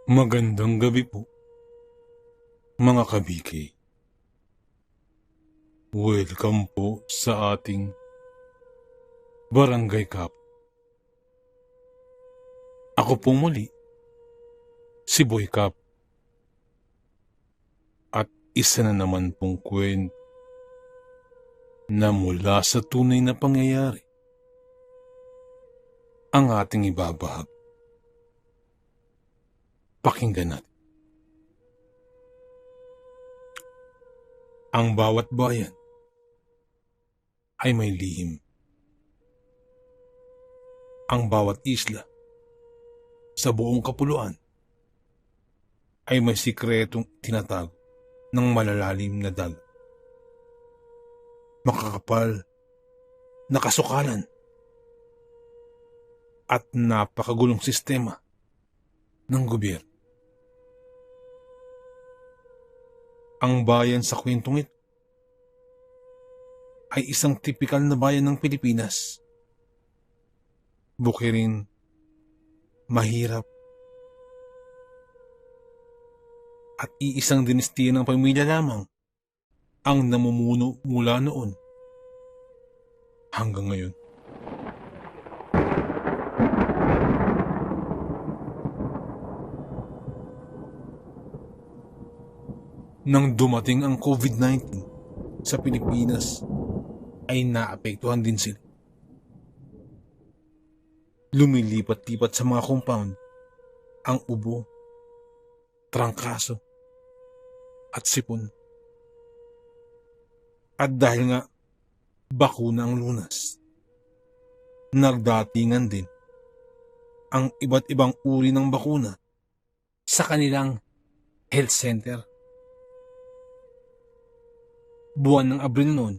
Magandang gabi po, mga kabiki. Welcome po sa ating Barangay Cup. Ako po muli, si Boy Cup. At isa na naman pong kwento na mula sa tunay na pangyayari ang ating ibabahag. Pakinggan natin. Ang bawat bayan ay may lihim. Ang bawat isla sa buong kapuluan ay may sikretong tinatago ng malalalim na dagat. Makakapal na kasukalan at napakagulong sistema ng gobyerno. Ang bayan sa kwentong ito ay isang tipikal na bayan ng Pilipinas. Bukirin, mahirap, at iisang dinastiya ng pamilya lamang ang namumuno mula noon hanggang ngayon. Nang dumating ang COVID-19 sa Pilipinas, ay naapektuhan din sila. Lumilipat-lipat sa mga compound ang ubo, trangkaso, at sipon. At dahil nga bakuna ang lunas, nagdatingan din ang iba't ibang uri ng bakuna sa kanilang health center. Buwan ng Abril noon,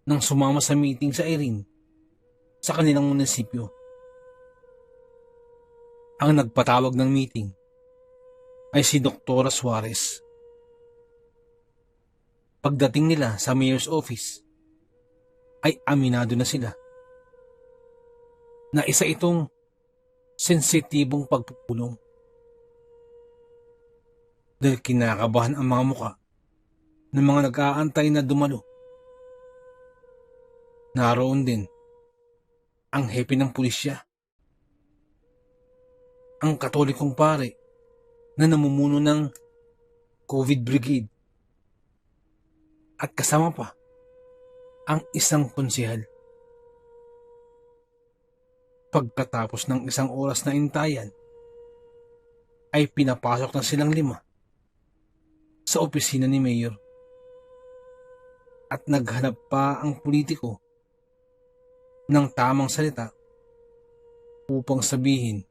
nang sumama sa meeting sa Irene sa kanilang munisipyo. Ang nagpatawag ng meeting ay si Dr. Suarez. Pagdating nila sa mayor's office, ay aminado na sila na isa itong sensitibong pagpupulong. Dahil kinakabahan ang mga muka ng mga nag-aantay na dumalo. Naroon din ang hepe ng pulisya, ang katolikong pare na namumuno ng COVID Brigade, at kasama pa ang isang konsehal. Pagkatapos ng isang oras na intayan, ay pinapasok na silang 5 sa opisina ni Mayor. At naghanap pa ang politiko ng tamang salita upang sabihin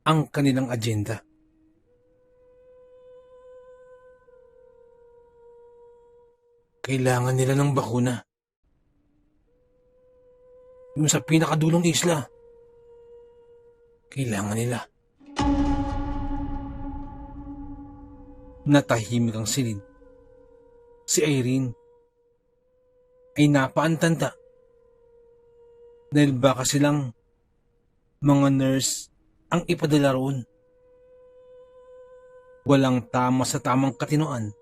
ang kanilang agenda. Kailangan nila ng bakuna. Yung sa pinakadulong isla, kailangan nila. Natahimik ang silid. Si Irene ay napaantanda dahil baka silang mga nurse ang ipadala roon. Walang tama sa tamang katinoan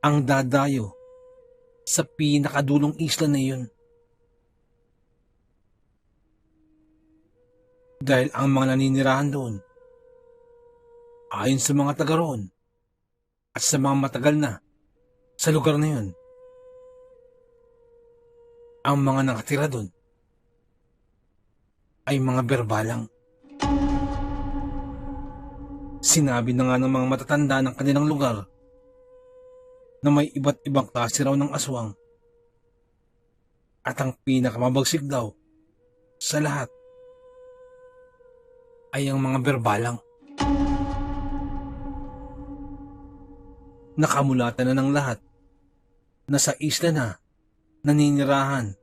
ang dadayo sa pinakadulong isla na iyon. Dahil ang mga naninirahan doon, ayon sa mga taga roon at sa mga matagal na sa lugar na yun, ang mga nakatira doon ay mga berbalang. Sinabi na nga ng mga matatanda ng kanilang lugar na may iba't ibang klase raw ng aswang, at ang pinakamabagsik daw sa lahat ay ang mga berbalang. Nakamulatan na ng lahat na sa isla na naninirahan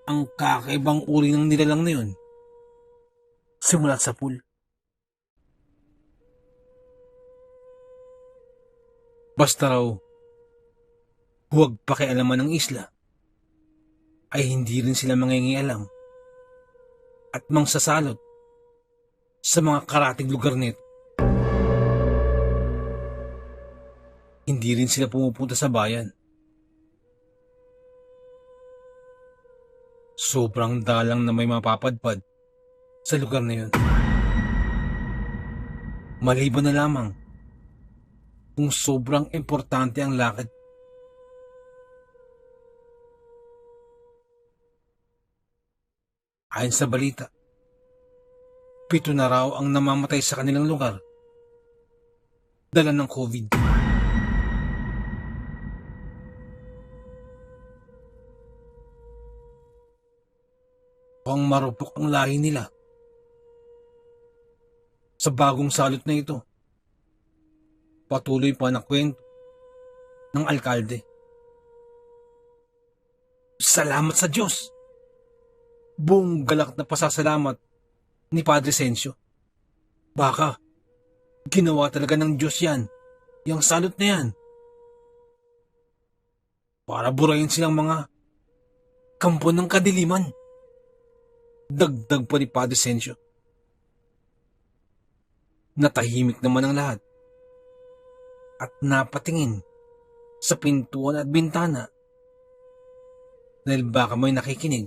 ang kakaibang uri ng nilalang na yun, simulat sa pool. Basta raw huwag pakialaman ng isla, ay hindi rin sila mangingialam at mangsasalot sa mga karatig lugar nito. Hindi rin sila pumupunta sa bayan. Sobrang dalang na may mapapadpad sa lugar na yun. Maliban na lamang kung sobrang importante ang lakad. Ayon sa balita, 7 na raw ang namamatay sa kanilang lugar dala ng COVID. Ang marupok ang lahi nila sa bagong salot na ito. Patuloy pa na kwento ng alkalde. Salamat sa Diyos! Buong galak na pasasalamat ni Padre Sensio. Baka, ginawa talaga ng Diyos yan, yung salot na yan. Para burayin silang mga kampo ng kadiliman. Dagdag pa ni Padre Sensio. Natahimik naman ang lahat at napatingin sa pintuan at bintana dahil baka may nakikinig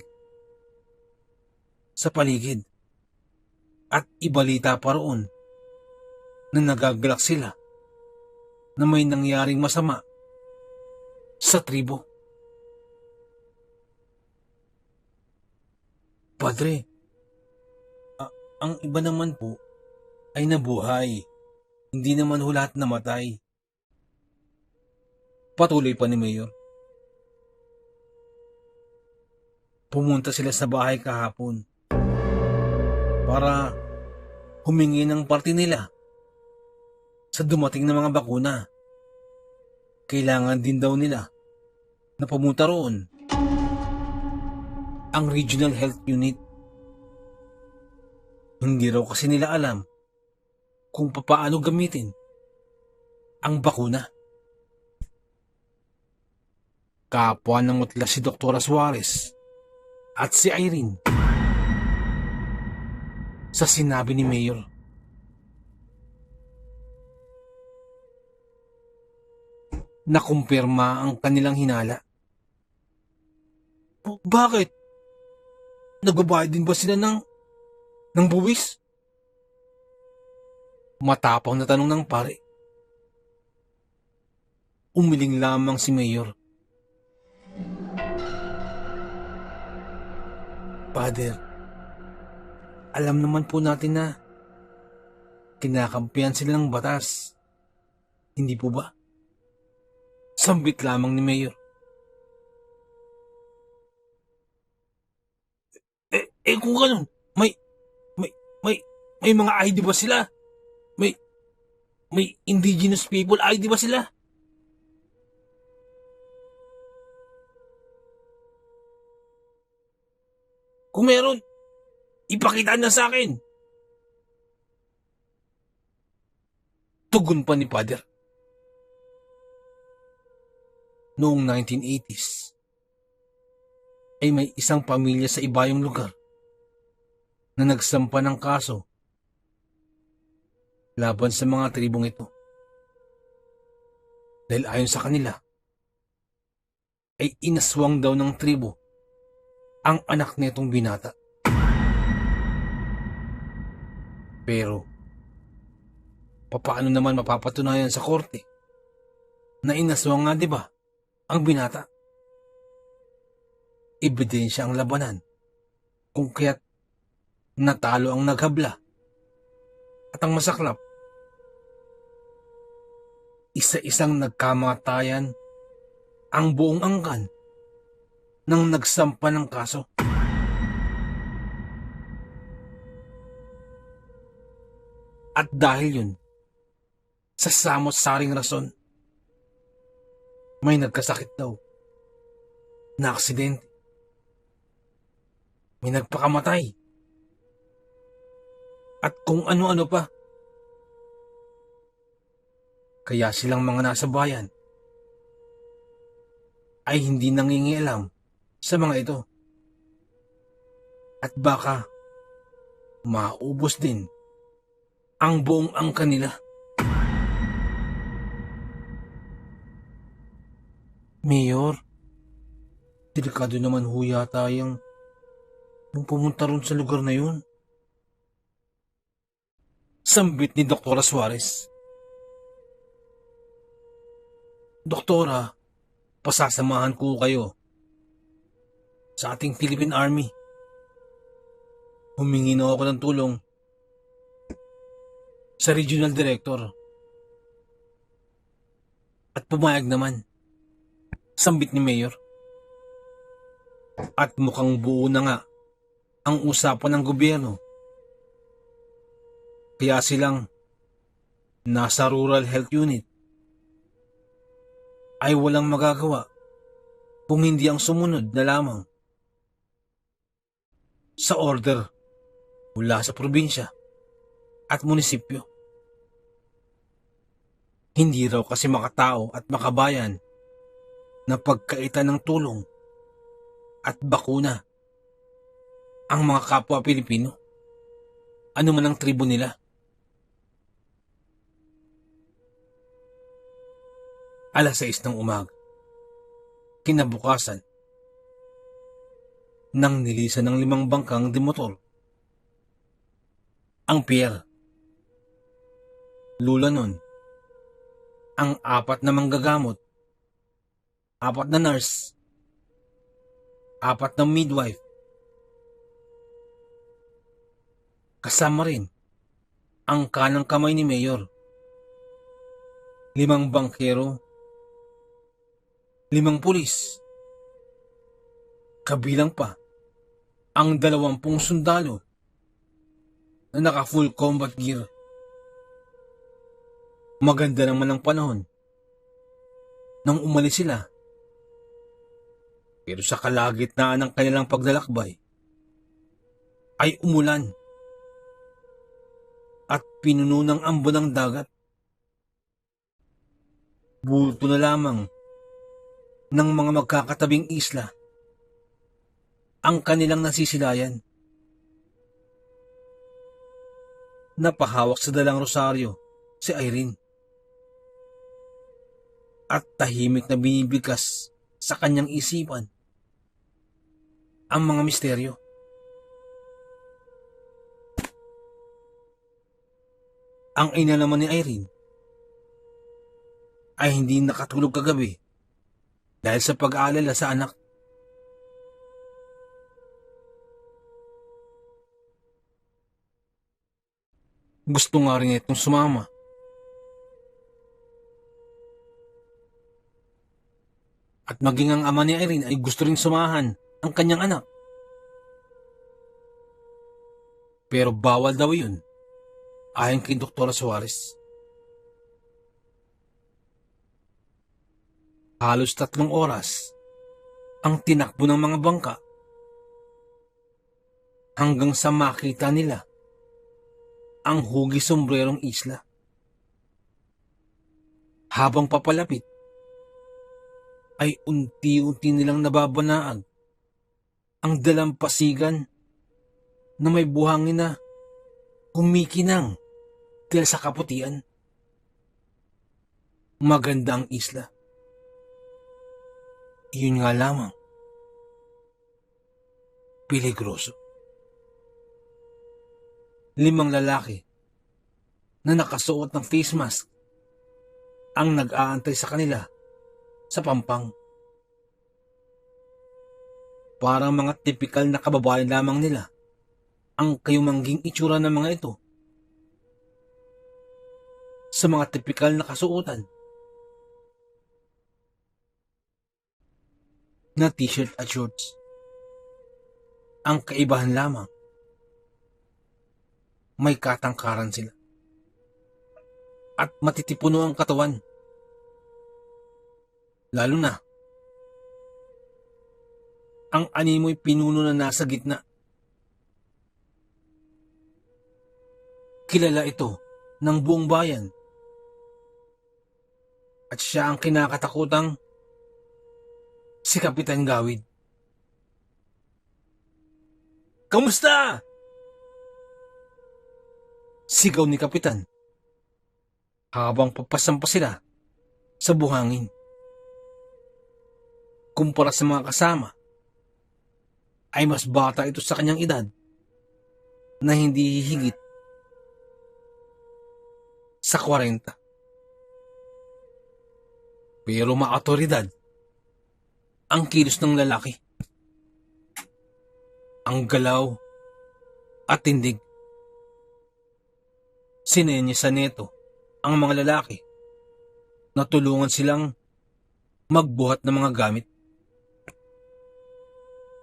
sa paligid at ibalita pa roon na nagagalak sila na may nangyaring masama sa tribo. Padre, ang iba naman po ay nabuhay. Hindi naman ho lahat namatay. Patuloy pa ni Mayor. Pumunta sila sa bahay kahapon para humingi ng parte nila sa dumating na mga bakuna. Kailangan din daw nila na pumunta roon ang Regional Health Unit. Hindi raw kasi nila alam kung papaano gamitin ang bakuna. Kapwa ng mutla si Dr. Suarez at si Irene sa sinabi ni Mayor. Nakumpirma ang kanilang hinala. Bakit? Nagbabayad din ba sila ng buwis? Matapang na tanong ng pare. Umiling lamang si Mayor. Father, alam naman po natin na kinakampihan sila ng batas. Hindi po ba? Sambit lamang ni Mayor. Kung ganun, may mga ID ba sila? May indigenous people ID ba sila? Kung meron, ipakita na sa akin. Tugon pa ni Father. Noong 1980s, ay may isang pamilya sa ibayong lugar na nagsampa ng kaso laban sa mga tribong ito. Dahil ayon sa kanila, ay inaswang daw ng tribo ang anak nitong binata. Pero, papaano naman mapapatunayan sa korte na inaswang nga, di ba, ang binata? Ebidensya ang labanan kung kaya't natalo ang naghabla. At ang masaklap, isa-isang nagkamatayan ang buong angkan nang nagsampa ng kaso. At dahil yun, sa samot-saring rason, may nagkasakit daw na aksidente. May nagpakamatay. At kung ano-ano pa. Kaya silang mga nasa bayan ay hindi nangingialam sa mga ito. At baka maubos din ang buong angka nila. Mayor, delikado naman ho yata yung pumunta ron sa lugar na yun. Sambit ni Doktora Suarez. Doktora, pasasamahan ko kayo sa ating Philippine Army. Humingi na ako ng tulong sa Regional Director. At pumayag naman, sambit ni Mayor. At mukhang buo na nga ang usapan ng gobyerno. Kaya silang nasa Rural Health Unit ay walang magagawa kung hindi ang sumunod na lamang sa order mula sa probinsya at munisipyo. Hindi raw kasi makatao at makabayan na pagkaitan ng tulong at bakuna ang mga kapwa Pilipino, ano man ang tribo nila. Alas 6 ng umaga, kinabukasan, nang nilisan ng 5 bangkang demotor. Ang Pierre, Lula nun, ang 4 na manggagamot, 4 na nurse, 4 na midwife, kasama rin ang kanang kamay ni Mayor, 5 bangkero, 5 pulis, kabilang pa ang 20 sundalo na naka-full combat gear. Maganda naman ang panahon nang umalis sila. Pero sa kalagitnaan ng kanilang paglalakbay ay umulan at pinuno ng ambon ng dagat. Bulto na lamang ng mga magkakatabing isla ang kanilang nasisilayan. Napahawak sa dalang rosaryo si Irene at tahimik na binibigkas sa kanyang isipan ang mga misteryo. Ang ina naman ni Irene ay hindi nakatulog kagabi dahil sa pag-aalala sa anak. Gusto nga rin itong sumama. At maging ang ama ni Irene ay gusto rin sumahan ang kanyang anak. Pero bawal daw yun, ayon kay Dr. Suarez. Halos 3 oras ang tinakbo ng mga bangka hanggang sa makita nila ang hugis sombrerong isla. Habang papalapit, ay unti-unti nilang nababanaag ang dalampasigan na may buhangin na kumikinang dahil sa kaputian. Maganda ang isla. Iyon nga lamang, peligroso. 5 lalaki na nakasuot ng face mask ang nag-aantay sa kanila sa pampang. Parang mga tipikal na kababayan lamang nila ang kayumangging itsura ng mga ito. Sa mga tipikal na kasuotan na t-shirt at shorts. Ang kaibahan lamang, may katangkaran sila at matitipuno ang katawan. Lalo na ang animoy pinuno na nasa gitna. Kilala ito ng buong bayan at siya ang kinakatakutang si Kapitan Gawid. Kamusta? Sigaw ni Kapitan habang papasampa sila sa buhangin. Kumpara sa mga kasama, ay mas bata ito sa kanyang edad na hindi hihigit sa 40. Pero maautoridad ang kilos ng lalaki. Ang galaw at tindig. Sinenyasan nito ang mga lalaki na tulungan silang magbuhat ng mga gamit.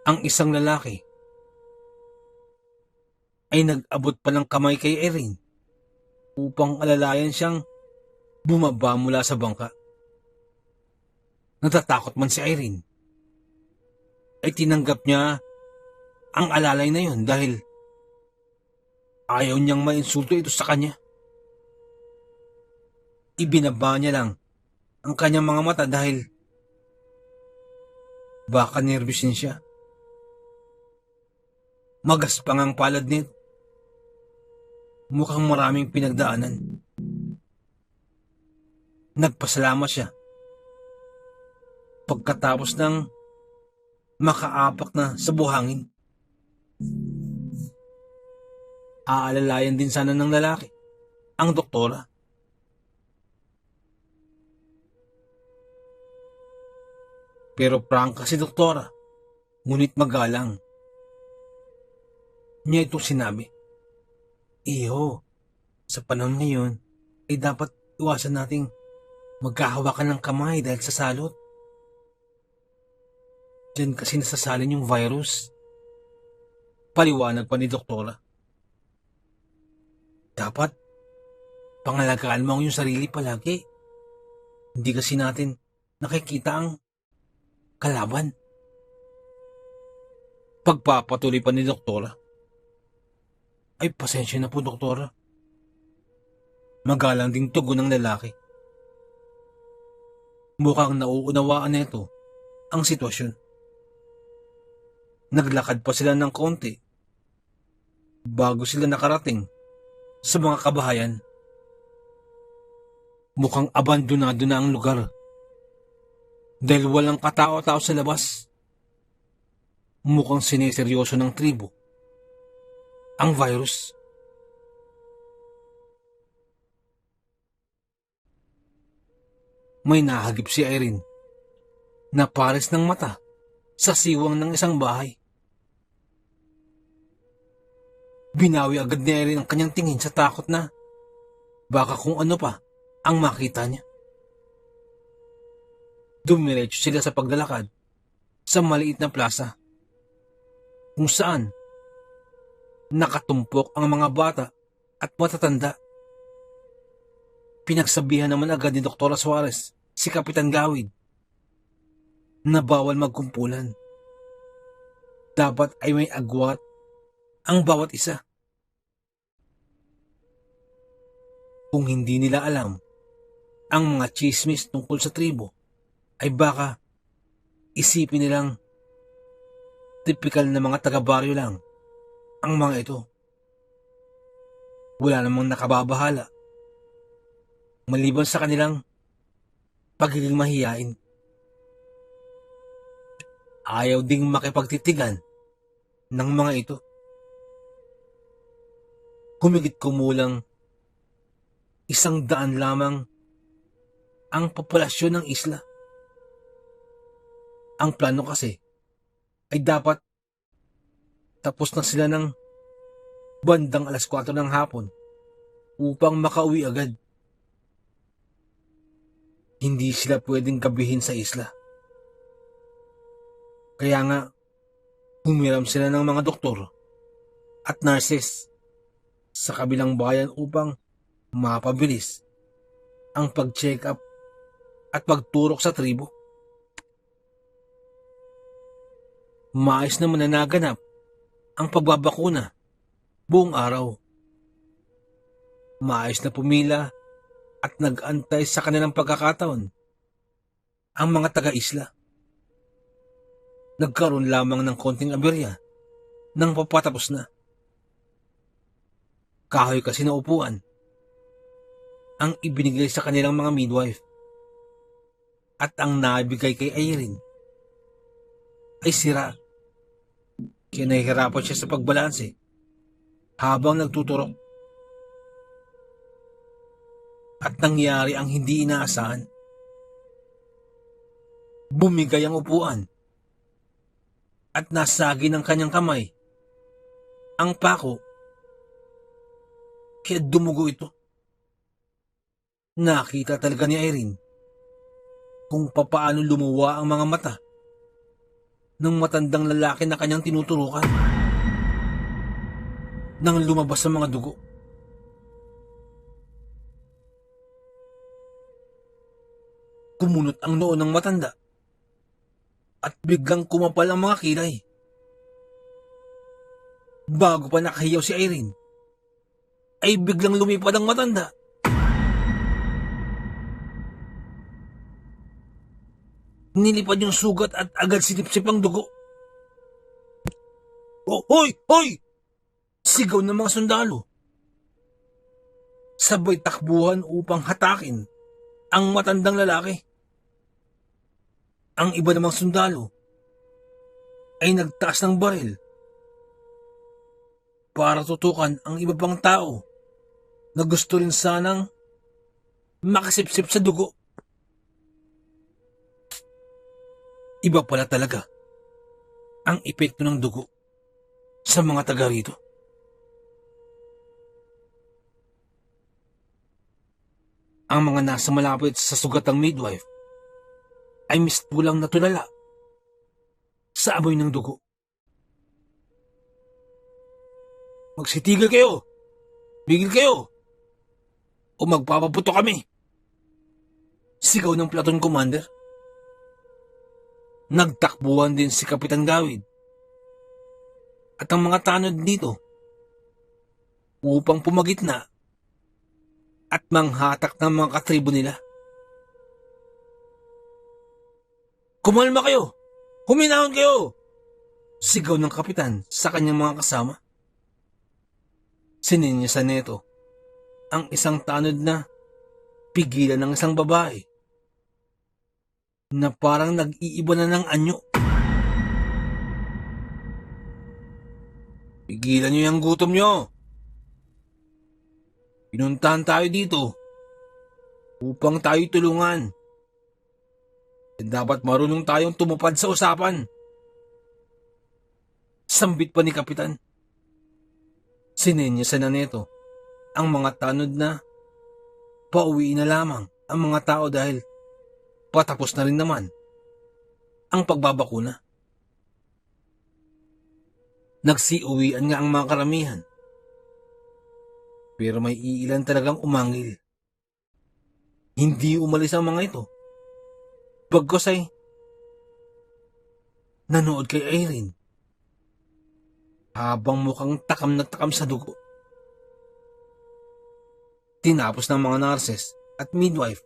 Ang isang lalaki ay nag-abot pa ng kamay kay Irene upang alalayan siyang bumaba mula sa bangka. Natatakot man si Irene, ay tinanggap niya ang alalay na yun dahil ayaw niyang mainsulto ito sa kanya. Ibinaba niya lang ang kanyang mga mata dahil baka nervyusin siya. Magaspang ang palad nito. Mukhang maraming pinagdaanan. Nagpasalamat siya pagkatapos ng makaapak na sa buhangin. Aalalayan din sana ng lalaki ang doktora. Pero prangka si doktora, ngunit magalang. Niya itong sinabi, "Iho, sa panahon ngayon ay dapat iwasan nating magkahawakan ng kamay dahil sa salot. Diyan kasi nasasalin yung virus." Paliwanag pa ni doktora. Dapat pangalagaan mo yung sarili palagi. Hindi kasi natin nakikita ang kalaban. Pagpapatuloy pa ni doktora. Ay, pasensya na po, doktora. Magalang ding tugon ng lalaki. Mukhang nauunawaan nito ang sitwasyon. Naglakad pa sila ng konti bago sila nakarating sa mga kabahayan. Mukhang abandonado na ang lugar dahil walang katao-tao sa labas. Mukhang sineseryoso ng tribo ang virus. May nahagip si Irene na pares ng mata sa siwang ng isang bahay. Binawi agad ni Irene ang kanyang tingin sa takot na baka kung ano pa ang makita niya. Dumiretso sila sa paglalakad sa maliit na plaza kung saan nakatumpok ang mga bata at matatanda. Pinagsabihan naman agad ni Dr. Suarez si Kapitan Gawid na bawal magkumpulan. Dapat ay may agwat ang bawat isa. Kung hindi nila alam ang mga chismis tungkol sa tribo, ay baka isipin nilang tipikal na mga taga-baryo lang ang mga ito. Wala namang nakababahala maliban sa kanilang pagiging mahiyain. Ayaw ding makipagtitigan ng mga ito. Humigit kumulang 100 lamang ang populasyon ng isla. Ang plano kasi ay dapat tapos na sila ng bandang 4:00 ng hapon upang makauwi agad. Hindi sila pwedeng gabihin sa isla. Kaya nga, humiram sila ng mga doktor at nurses sa kabilang bayan upang mapabilis ang pag-check up at pagturok sa tribo. Maayos naman na naganap ang pagbabakuna buong araw. Maayos na pumila at nag-antay sa kanilang pagkakataon ang mga taga-isla. Nagkaroon lamang ng konting aberya nang papatapos na. Kahoy kasi na upuan ang ibinigay sa kanilang mga midwife at ang nabigay kay Irene ay sira. Kaya nahihirapan siya sa pagbalanse habang nagtuturok at nangyari ang hindi inaasahan. Bumigay ang upuan at nasagi ng kanyang kamay ang pako kaya dumugo ito. Nakita talaga ni Irene kung papaano lumuwa ang mga mata ng matandang lalaki na kanyang tinuturukan nang lumabas ang mga dugo. Kumunot ang noo ng matanda at biglang kumapal ang mga kilay. Bago pa nakahiyaw si Irene, ay biglang lumipad ang matanda. Nilipad yung sugat at agad sinipsip ang dugo. "Oh, hoy! Hoy!" Sigaw ng mga sundalo. Sabay takbuhan upang hatakin ang matandang lalaki. Ang iba namang sundalo ay nagtaas ng baril para tutukan ang iba pang tao na gusto rin sanang makasipsip sa dugo. Iba pala talaga ang epekto ng dugo sa mga taga rito. Ang mga nasa malapit sa sugatang midwife ay mistulang natulala sa amoy ng dugo. "Magsitigil kayo! Bigil kayo! O magpapaputo kami!" Sigaw ng platoon commander. Nagtakbuhan din si Kapitan Gawid at ang mga tanod dito upang pumagitna at manghatak ng mga katribo nila. "Kumalma kayo! Huminahon kayo!" Sigaw ng kapitan sa kanyang mga kasama. Sininyasan nito ang isang tanod na pigilan ng isang babae na parang nag-iiba na ng anyo. "Pigilan niyo yung gutom niyo. Pinuntahan tayo dito upang tayo tulungan. Dapat marunong tayong tumupad sa usapan." Sambit pa ni Kapitan. Sininyasan na nito ang mga tanod na pauwi na lamang ang mga tao dahil patapos na rin naman ang pagbabakuna. Nagsiuwian nga ang mga karamihan. Pero may iilan talagang umangil. Hindi umalis ang mga ito. Bagkus ay nanood kay Irene habang mukhang takam na takam sa dugo. Tinapos ng mga nurses at midwife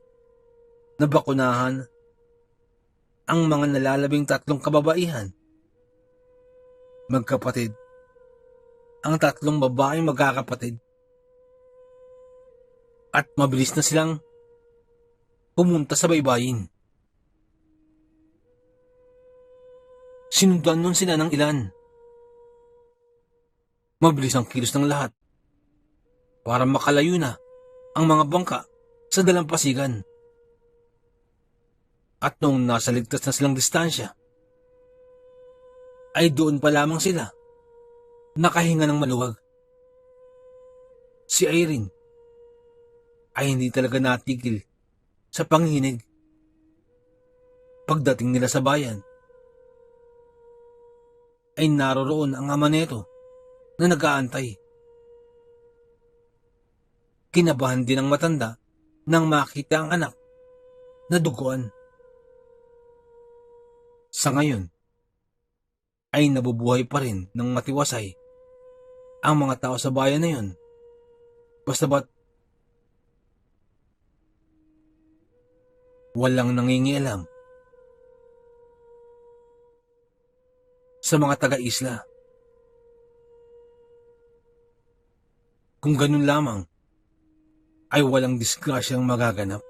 na bakunahan ang mga nalalabing 3 kababaihan. Magkapatid. Ang 3 babaeng magkakapatid. At mabilis na silang pumunta sa baybayin. Sinundan nun sila ng ilan. Mabilis ang kilos ng lahat para makalayo na ang mga bangka sa dalampasigan. At noong nasa ligtas na silang distansya, ay doon pa lamang sila nakahinga ng maluwag. Si Irene ay hindi talaga natigil sa panghinig. Pagdating nila sa bayan, ay naroroon ang ama nito na nag-aantay. Kinabahan din ang matanda nang makita ang anak na duguan. Sa ngayon, ay nabubuhay pa rin ng matiwasay ang mga tao sa bayan na yun. Basta ba't walang nangingialam sa mga taga-isla. Kung ganun lamang, ay walang disgrasyang magaganap.